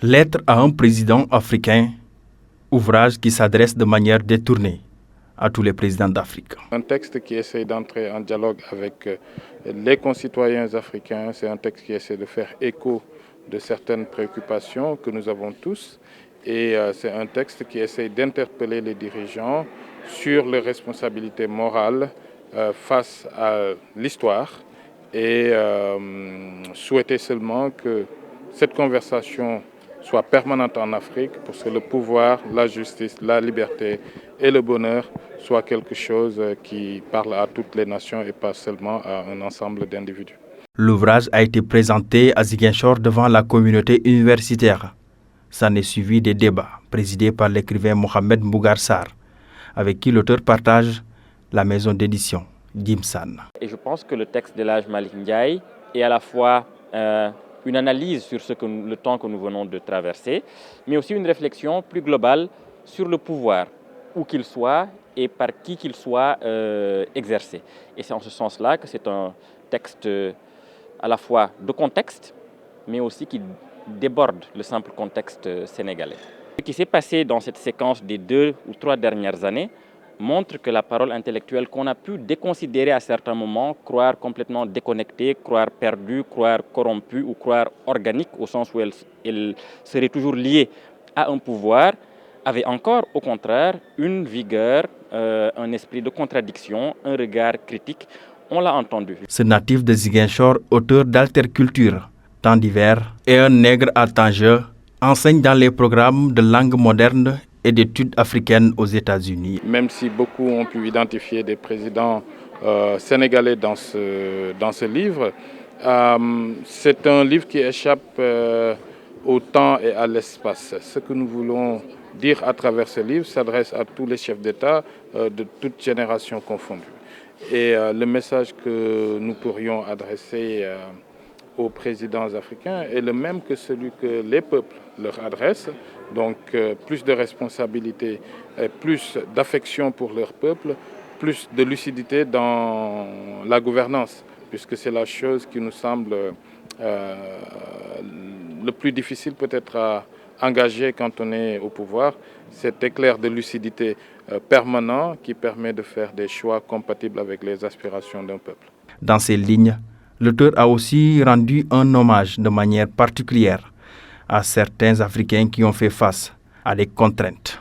Lettre à un président africain, ouvrage qui s'adresse de manière détournée à tous les présidents d'Afrique. Un texte qui essaie d'entrer en dialogue avec les concitoyens africains, c'est un texte qui essaie de faire écho de certaines préoccupations que nous avons tous et c'est un texte qui essaie d'interpeller les dirigeants sur les responsabilités morales face à l'histoire et souhaiter seulement que cette conversation soit permanente en Afrique pour que le pouvoir, la justice, la liberté et le bonheur soient quelque chose qui parle à toutes les nations et pas seulement à un ensemble d'individus. L'ouvrage a été présenté à Ziguinchor devant la communauté universitaire. S'en est suivi des débats présidés par l'écrivain Mohamed Mbougar Sarr, avec qui l'auteur partage la maison d'édition Gimsan. Et je pense que le texte de l'Haj Malick Ndiaye est à la fois une analyse sur le temps que nous venons de traverser, mais aussi une réflexion plus globale sur le pouvoir, où qu'il soit et par qui qu'il soit exercé. Et c'est en ce sens-là que c'est un texte à la fois de contexte, mais aussi qui déborde le simple contexte sénégalais. Ce qui s'est passé dans cette séquence des 2 ou 3 dernières années montre que la parole intellectuelle qu'on a pu déconsidérer à certains moments, croire complètement déconnectée, croire perdue, croire corrompue ou croire organique au sens où elle serait toujours liée à un pouvoir, avait encore au contraire une vigueur, un esprit de contradiction, un regard critique. On l'a entendu. Ce natif de Ziguinchor, auteur d'Alterculture, Temps d'hiver et Un nègre à Tanger, enseigne dans les programmes de langue moderne et d'études africaines aux États-Unis. Même si beaucoup ont pu identifier des présidents sénégalais dans ce livre, c'est un livre qui échappe au temps et à l'espace. Ce que nous voulons dire à travers ce livre s'adresse à tous les chefs d'État de toutes générations confondues. Et le message que nous pourrions adresser aux présidents africains est le même que celui que les peuples leur adressent. Donc plus de responsabilité, plus d'affection pour leur peuple, plus de lucidité dans la gouvernance, puisque c'est la chose qui nous semble le plus difficile peut-être à engager quand on est au pouvoir, cet éclair de lucidité permanent qui permet de faire des choix compatibles avec les aspirations d'un peuple. Dans ces lignes, l'auteur a aussi rendu un hommage de manière particulière à certains Africains qui ont fait face à des contraintes.